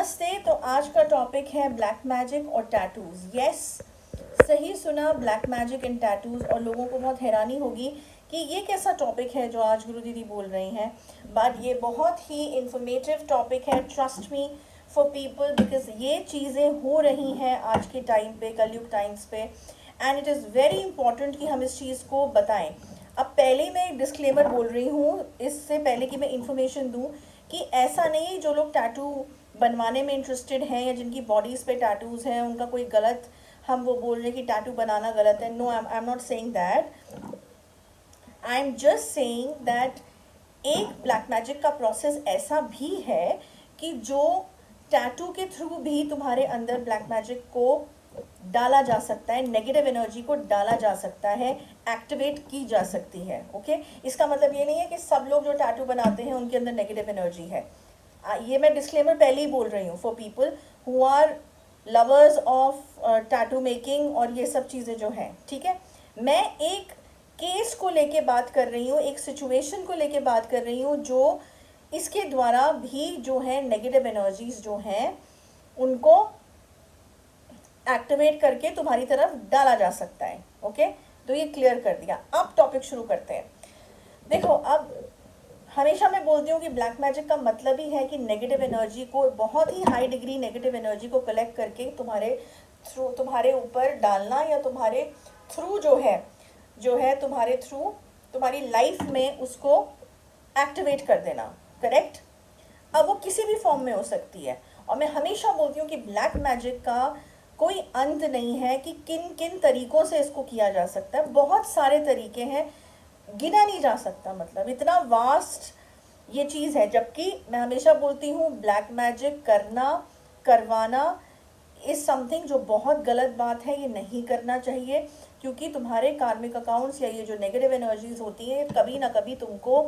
नमस्ते। तो आज का टॉपिक है ब्लैक मैजिक और टैटूज। यस, सही सुना, ब्लैक मैजिक एंड टैटूज। और लोगों को बहुत हैरानी होगी कि ये कैसा टॉपिक है जो आज गुरु दीदी बोल रही हैं, बट ये बहुत ही इंफॉर्मेटिव टॉपिक है, trust me, for people, because ये चीज़ें हो रही हैं आज के टाइम पे, कलयुग टाइम्स पे, and it is very important कि हम इस चीज़ को बताएं। अब पहले मैं एक डिस्क्लेमर बोल रही हूँ, इससे पहले कि मैं इन्फॉर्मेशन दूँ, कि ऐसा नहीं जो लोग टैटू बनवाने में इंटरेस्टेड हैं या जिनकी बॉडीज़ पे टैटूज़ हैं उनका कोई गलत, हम वो बोल रहे हैं कि टैटू बनाना गलत है। No, I am not saying that. I am just saying that एक ब्लैक मैजिक का प्रोसेस ऐसा भी है कि जो टैटू के थ्रू भी तुम्हारे अंदर ब्लैक मैजिक को डाला जा सकता है, नेगेटिव एनर्जी को डाला जा सकता है, एक्टिवेट की जा सकती है। ओके, इसका मतलब ये नहीं है कि सब लोग जो टैटू बनाते हैं उनके अंदर नेगेटिव एनर्जी है। ये मैं डिस्क्लेमर पहले ही बोल रही हूँ for people who are lovers of tattoo making और ये सब चीज़ें जो हैं। ठीक है, मैं एक केस को लेके बात कर रही हूँ, एक सिचुएशन को लेके बात कर रही हूँ जो इसके द्वारा भी जो है नेगेटिव एनर्जीज जो हैं उनको एक्टिवेट करके तुम्हारी तरफ डाला जा सकता है। ओके, तो ये क्लियर कर दिया। अब टॉपिक शुरू करते हैं। देखो, अब हमेशा मैं बोलती हूँ कि ब्लैक मैजिक का मतलब ही है कि नेगेटिव एनर्जी को, बहुत ही हाई डिग्री नेगेटिव एनर्जी को कलेक्ट करके तुम्हारे ऊपर डालना, या तुम्हारे थ्रू जो है तुम्हारे थ्रू तुम्हारी लाइफ में उसको एक्टिवेट कर देना। करेक्ट। अब वो किसी भी फॉर्म में हो सकती है, और मैं हमेशा बोलती हूँ कि ब्लैक मैजिक का कोई अंत नहीं है कि किन किन तरीकों से इसको किया जा सकता है। बहुत सारे तरीके हैं, गिना नहीं जा सकता, मतलब इतना वास्ट ये चीज़ है। जबकि मैं हमेशा बोलती हूँ ब्लैक मैजिक करना, करवाना इज समथिंग जो बहुत गलत बात है, ये नहीं करना चाहिए, क्योंकि तुम्हारे कार्मिक अकाउंट्स या ये जो नेगेटिव एनर्जीज होती हैं कभी ना कभी तुमको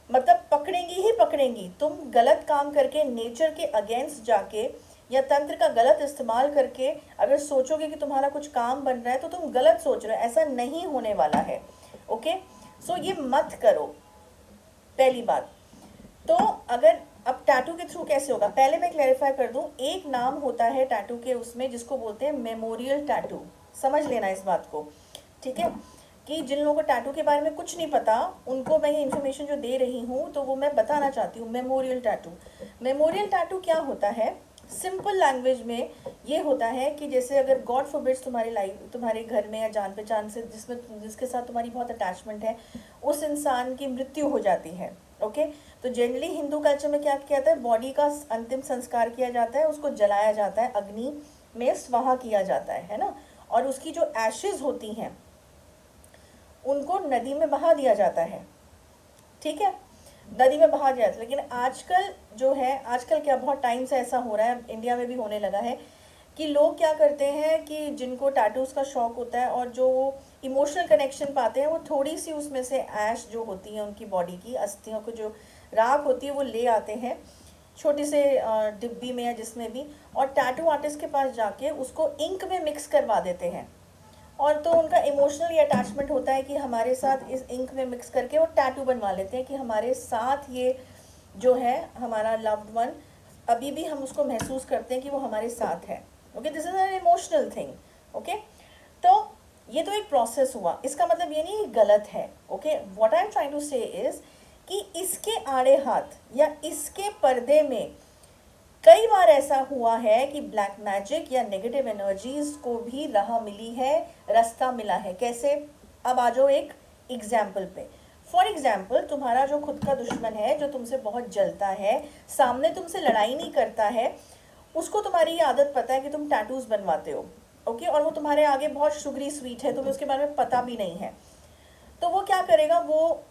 मतलब पकड़ेंगी ही पकड़ेंगी। तुम गलत काम करके, नेचर के अगेंस्ट जाके या तंत्र का गलत इस्तेमाल करके अगर सोचोगे कि तुम्हारा कुछ काम बन रहा है तो तुम गलत सोच रहे हो, ऐसा नहीं होने वाला है। ओके, सो ये मत करो, पहली बात। तो अगर अब टैटू के थ्रू कैसे होगा, पहले मैं क्लैरिफाई कर दूं, एक नाम होता है टैटू के उसमें जिसको बोलते हैं मेमोरियल टैटू। समझ लेना इस बात को, ठीक है, कि जिन लोगों को टैटू के बारे में कुछ नहीं पता उनको मैं ये इन्फॉर्मेशन जो दे रही हूँ तो वो मैं बताना चाहती हूँ। मेमोरियल टैटू, मेमोरियल टैटू क्या होता है, सिंपल लैंग्वेज में ये होता है कि जैसे अगर गॉड फॉरबिड्स तुम्हारी लाइफ, तुम्हारे घर में या जान पहचान से जिसके साथ तुम्हारी बहुत अटैचमेंट है, उस इंसान की मृत्यु हो जाती है। ओके, तो जनरली हिंदू कल्चर में क्या किया जाता है, बॉडी का अंतिम संस्कार किया जाता है, उसको जलाया जाता है, अग्नि में स्वाहा किया जाता है ना, और उसकी जो एशेज होती हैं उनको नदी में बहा दिया जाता है। ठीक है, नदी में बहा दिया जाता है। लेकिन आजकल जो है, आजकल क्या, बहुत टाइम से ऐसा हो रहा है, इंडिया में भी होने लगा है, कि लोग क्या करते हैं कि जिनको टैटूज का शौक होता है और जो इमोशनल कनेक्शन पाते हैं, वो थोड़ी सी उसमें से ऐश जो होती है उनकी बॉडी की, अस्थियों को जो राख होती है वो ले आते हैं छोटे से डिब्बी में या जिसमें भी, और टैटू आर्टिस्ट के पास जाके उसको इंक में मिक्स करवा देते हैं। और तो उनका इमोशनल अटैचमेंट होता है कि हमारे साथ इस इंक में मिक्स करके वो टैटू बनवा लेते हैं कि हमारे साथ ये जो है हमारा लव्ड वन, अभी भी हम उसको महसूस करते हैं कि वो हमारे साथ है। Okay, this is an emotional thing. Okay, तो ये तो एक प्रोसेस हुआ, इसका मतलब ये नहीं गलत है। Okay, what I am trying to say is कि इसके आड़े हाथ या इसके पर्दे में कई बार ऐसा हुआ है कि ब्लैक मैजिक या नेगेटिव एनर्जीज को भी राह मिली है, रास्ता मिला है। कैसे, अब आ जाओ एक एग्जाम्पल पे। फॉर एग्जाम्पल, तुम्हारा जो खुद का दुश्मन है, जो तुमसे बहुत जलता है, सामने तुमसे लड़ाई नहीं करता है, उसको तुम्हारी ये आदत पता है कि तुम टैटूज बनवाते हो। ओके, और वो तुम्हारे आगे बहुत शुगरी स्वीट है, तुम्हें उसके बारे में पता भी नहीं है, तो वो क्या करेगा, वो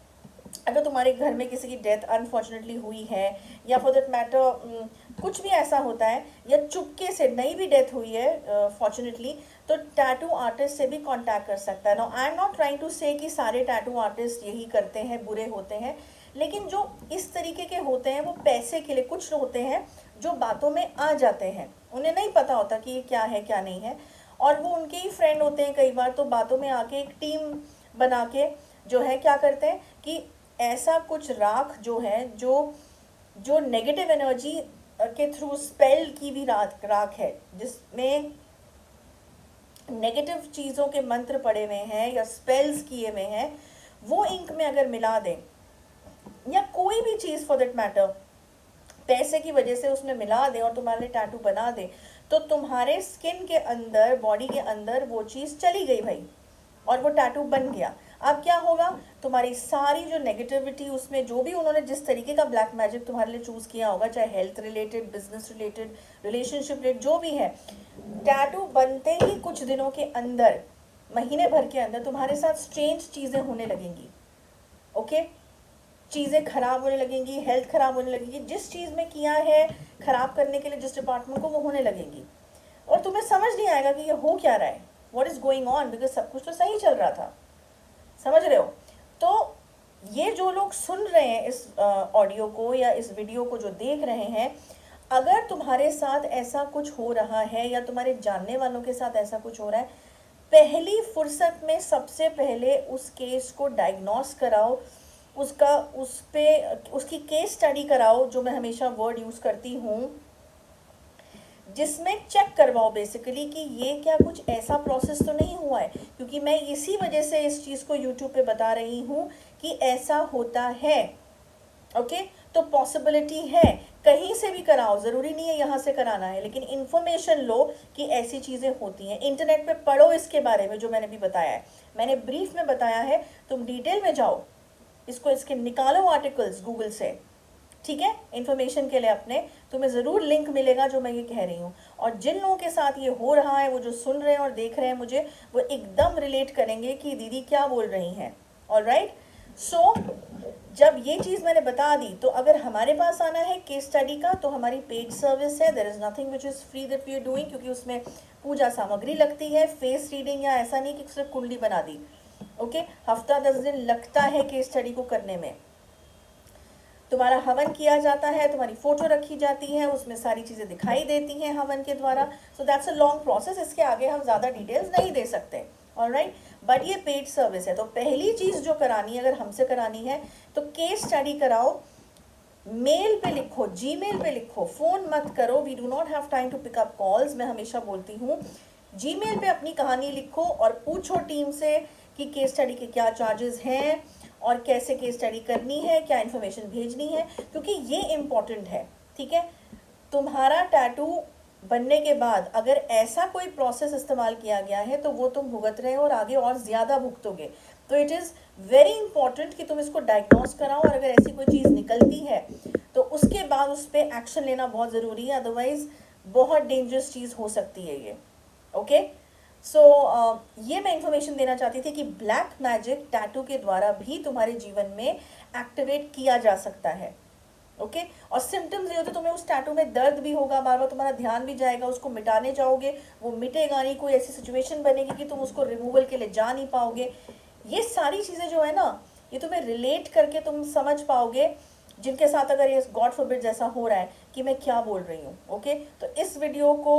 अगर तुम्हारे घर में किसी की डेथ अनफॉर्चुनेटली हुई है, या फॉर दैट मैटर कुछ भी ऐसा होता है, या चुपके से नई भी डेथ हुई है फॉर्चुनेटली, तो टैटू आर्टिस्ट से भी कांटेक्ट कर सकता है। No, I am not trying to say कि सारे टैटू आर्टिस्ट यही करते हैं, बुरे होते हैं, लेकिन जो इस तरीके के होते हैं वो पैसे के लिए, कुछ होते हैं जो बातों में आ जाते हैं, उन्हें नहीं पता होता कि ये क्या है क्या नहीं है, और वो उनके ही फ्रेंड होते हैं कई बार, तो बातों में आके एक टीम बना के जो है क्या करते हैं कि ऐसा कुछ राख जो है, जो जो नेगेटिव एनर्जी के थ्रू स्पेल की भी राख है, जिसमें नेगेटिव चीज़ों के मंत्र पड़े हुए हैं या स्पेल्स किए हुए हैं, वो इंक में अगर मिला दें, या कोई भी चीज़ फॉर दैट मैटर पैसे की वजह से उसमें मिला दें और तुम्हारे टैटू बना दें, तो तुम्हारे स्किन के अंदर, बॉडी के अंदर वो चीज़ चली गई भाई, और वो टैटू बन गया। अब क्या होगा, तुम्हारी सारी जो नेगेटिविटी, उसमें जो भी उन्होंने जिस तरीके का ब्लैक मैजिक तुम्हारे लिए चूज़ किया होगा, चाहे health related, business related, relationship related, जो भी है, टैटू बनते ही कुछ दिनों के अंदर, महीने भर के अंदर तुम्हारे साथ स्ट्रेंज चीज़ें होने लगेंगी। ओके, चीज़ें खराब होने लगेंगी, हेल्थ खराब होने लगेगी, जिस चीज़ में किया है खराब करने के लिए जिस डिपार्टमेंट को, वो होने लगेंगी, और तुम्हें समझ नहीं आएगा कि ये हो क्या रहा है, what is going on, because सब कुछ तो सही चल रहा था। समझ रहे हो? तो ये जो लोग सुन रहे हैं इस ऑडियो को या इस वीडियो को जो देख रहे हैं, अगर तुम्हारे साथ ऐसा कुछ हो रहा है या तुम्हारे जानने वालों के साथ ऐसा कुछ हो रहा है, पहली फुर्सत में सबसे पहले उस केस को डायग्नोस कराओ, उसकी केस स्टडी कराओ, जो मैं हमेशा वर्ड यूज़ करती हूँ, जिसमें चेक करवाओ बेसिकली कि ये क्या कुछ ऐसा प्रोसेस तो नहीं हुआ है, क्योंकि मैं इसी वजह से इस चीज़ को यूट्यूब पे बता रही हूँ कि ऐसा होता है। ओके, तो पॉसिबिलिटी है, कहीं से भी कराओ, ज़रूरी नहीं है यहाँ से कराना है, लेकिन इन्फॉर्मेशन लो कि ऐसी चीज़ें होती हैं। इंटरनेट पे पढ़ो इसके बारे में, जो मैंने भी बताया है, मैंने ब्रीफ में बताया है, तुम डिटेल में जाओ, इसके निकालो आर्टिकल्स गूगल से, ठीक है, इन्फॉर्मेशन के लिए अपने, तुम्हें ज़रूर लिंक मिलेगा जो मैं ये कह रही हूँ। और जिन लोगों के साथ ये हो रहा है, वो जो सुन रहे हैं और देख रहे हैं मुझे, वो एकदम रिलेट करेंगे कि दीदी क्या बोल रही हैं। ऑलराइट, सो जब ये चीज़ मैंने बता दी, तो अगर हमारे पास आना है केस स्टडी का, तो हमारी पेड सर्विस है, there is nothing which is free that we are doing, क्योंकि उसमें पूजा सामग्री लगती है, फेस रीडिंग, या ऐसा नहीं कि सिर्फ कुंडली बना दी। ओके, हफ्ता 10 दिन लगता है केस स्टडी को करने में। तुम्हारा हवन किया जाता है, तुम्हारी फोटो रखी जाती है, उसमें सारी चीज़ें दिखाई देती हैं हवन के द्वारा। So that's a long process, इसके आगे हम ज़्यादा डिटेल्स नहीं दे सकते। ऑलराइट, बट ये पेड सर्विस है। तो पहली चीज़ जो करानी है, अगर हमसे करानी है, तो केस स्टडी कराओ, मेल पे लिखो, जीमेल पे लिखो, फ़ोन मत करो, we do not have time to pick up calls. मैं हमेशा बोलती हूँ, जीमेल पे अपनी कहानी लिखो और पूछो टीम से कि केस स्टडी के क्या चार्जेस हैं और कैसे केस स्टडी करनी है, क्या इन्फॉर्मेशन भेजनी है, क्योंकि ये इम्पॉर्टेंट है। ठीक है, तुम्हारा टैटू बनने के बाद अगर ऐसा कोई प्रोसेस इस्तेमाल किया गया है, तो वो तुम भुगत रहे हो और आगे और ज़्यादा भुगतोगे। तो इट इज़ वेरी इंपॉर्टेंट कि तुम इसको डायग्नोस कराओ, और अगर ऐसी कोई चीज़ निकलती है तो उसके बाद उस पर एक्शन लेना बहुत ज़रूरी है, अदरवाइज़ बहुत डेंजरस चीज़ हो सकती है ये। ओके, सो ये मैं इंफॉर्मेशन देना चाहती थी कि ब्लैक मैजिक टैटू के द्वारा भी तुम्हारे जीवन में एक्टिवेट किया जा सकता है। ओके, और सिम्टम्स ये होते, तुम्हें उस टैटू में दर्द भी होगा, बार बार तुम्हारा ध्यान भी जाएगा, उसको मिटाने जाओगे, वो मिटेगा नहीं, कोई ऐसी सिचुएशन बनेगी कि तुम उसको रिमूवल के लिए जा नहीं पाओगे। ये सारी चीज़ें जो है ना, ये तुम्हें रिलेट करके तुम समझ पाओगे, जिनके साथ अगर ये गॉड फॉरबिड जैसा हो रहा है, कि मैं क्या बोल रही हूँ। ओके, तो इस वीडियो को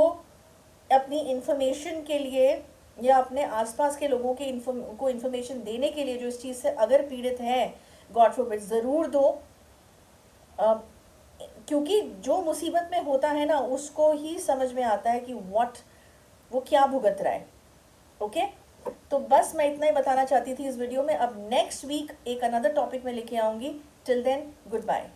अपनी इंफॉर्मेशन के लिए या अपने आसपास के लोगों के को इन्फॉर्मेशन देने के लिए, जो इस चीज़ से अगर पीड़ित है, गॉड फॉरबिड, ज़रूर दो। क्योंकि जो मुसीबत में होता है ना, उसको ही समझ में आता है कि वो क्या भुगत रहा है। ओके, तो बस मैं इतना ही बताना चाहती थी इस वीडियो में। अब नेक्स्ट वीक एक अनदर टॉपिक में लेके आऊँगी। Till then, good bye.